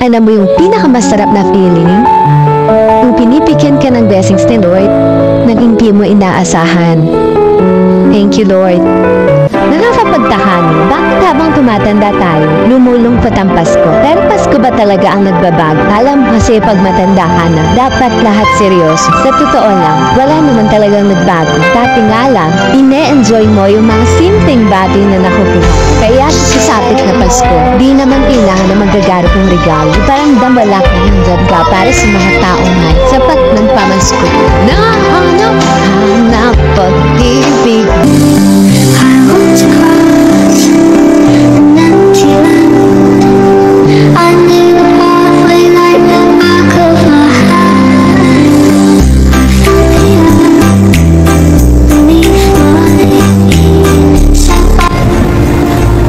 na mo yung pinakamasarap na feeling? Yung pinipigyan ka ng blessings ni Lord na hindi mo inaasahan. Thank you, Lord. Nakakapagtaka niyo, bakit habang tumatanda tayo, lumulungkot ang Pasko? Pero Pasko ba talaga ang nagbabago? Alam mo kasi pag matanda ka na, dapat lahat seryoso. Sa totoo lang, wala naman talagang nagbago. Dati nga lang, ine-enjoy mo yung mga simpleng bagay na nakukuha. Kaya sa sapit na Pasko, di naman kailangan na magagarap ng regalo. Parang damala ka ng ganda para sa mga taong may sapat ng pamasko. Nahanap pag-ibig. I want to cross an empty land. I knew halfway like the back of my hand.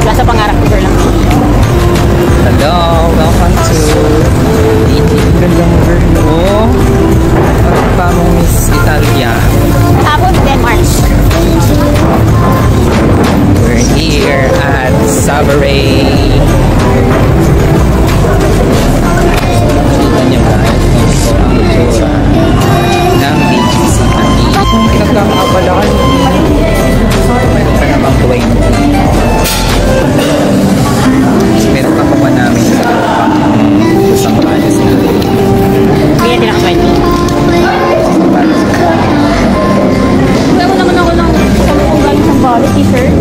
Nasa pangarap ko lang. Hello, welcome to Gandang Verno. Ano pa mong Miss Italia? Tapos Denmark. We're here at Sabaray. Kita niyo guys, ito ang itsura ng BGC kanina. Nagkakabalakan. Meron pa namang tuway mo. Meron pa pa namin sa isang balas na. Kaya din ako 20. Wala naman ako ng kung galing sa body, t-shirt.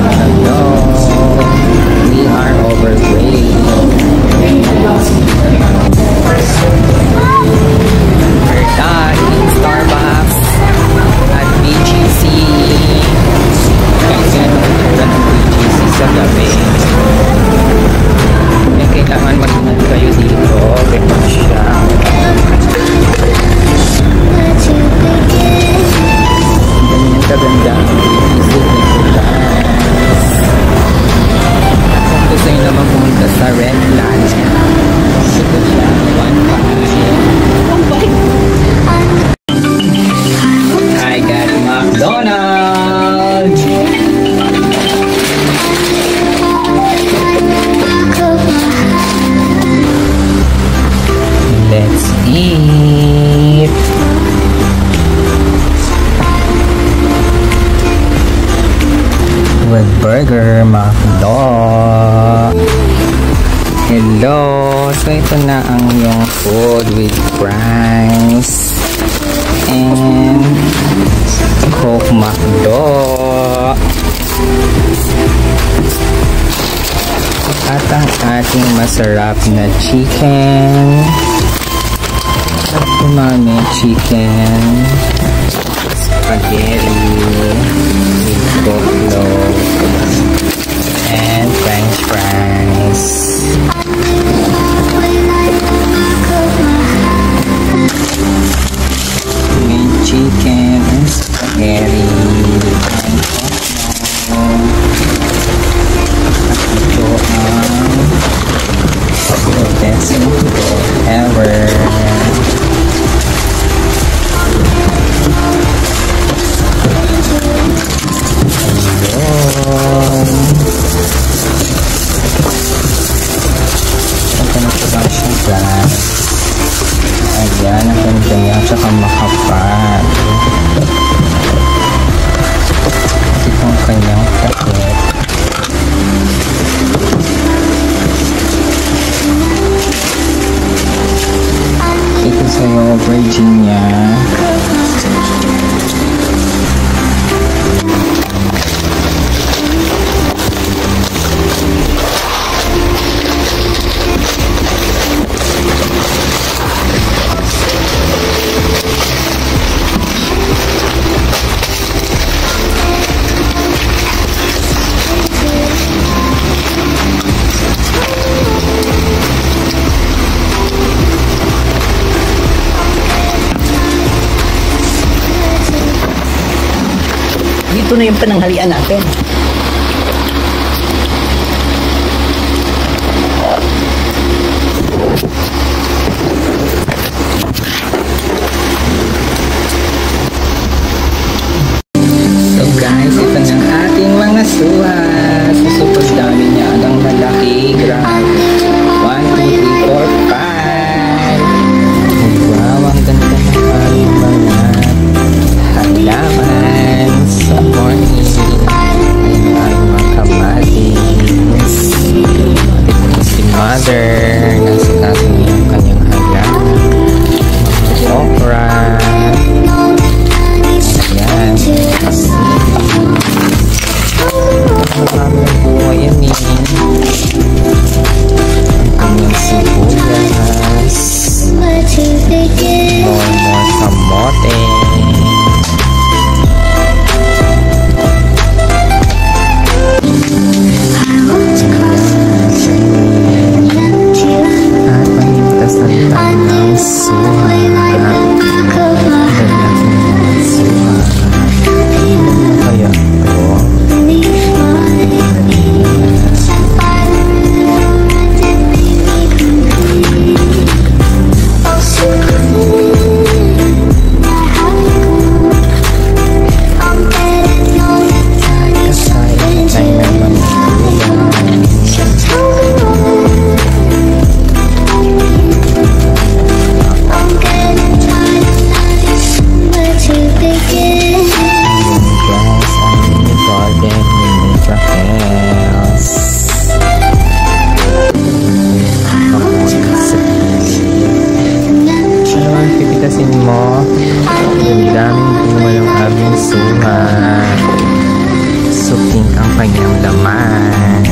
Hello. We are overweight. We're done in Starbucks at BGC. Kasi ano ng BGC sa gabi. Kaya kailangan mag-ingat kayo dito. Ganyan siya. Ganyan kaganda ang BGC nito guys. Kung gusto nyo naman pumunta sa Red Planet, ito siya, 1.5. I got McDonald's! Let's eat! With burger, McDo! Hello! So ito na ang yung food with fries and Coke McDo. At ang ating masarap na chicken. Umami chicken. Spaghetti with coleslaw and french fries. With chicken and spaghetti and coleslaw. At ito ang best ever. Ayan, ang ganda niya, tsaka makapal. Ito ang kanyang takip. Ito sa'yo, Virginia. Dito na yung pananghalian natin. So guys, ito ng ating mga suha. Super dami niya. Ang malaki. Grabe. mother. Nasikaso niya yung kanyang halaman. Okra. Ayan. Marami ng buhay yan eh. Ang kanyang sibuyas. More kamote. At panintas ng tanang suha. Kaya ito. Suking ang kanyang laman.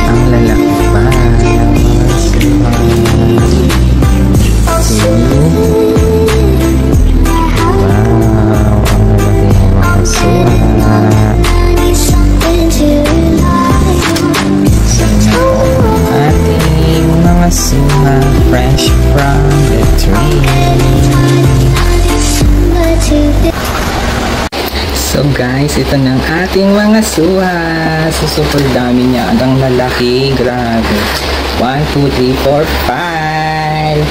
Ang lalaki pa ng mga suha. Wow, ang lalaki ng mga suha. Ating mga suha, fresh from the tree. So guys, ito na ang ating mga suha. So super dami niya. Ang lalaki. Grabe. 1, 2, 3, 4, 5.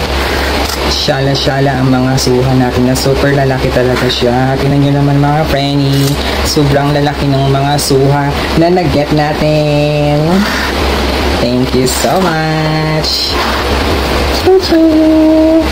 Syala-syala ang mga suha natin na super lalaki talaga siya. Tingnan nyo naman mga frenny. Sobrang lalaki ng mga suha na nag-get natin. Thank you so much. Choo-choo.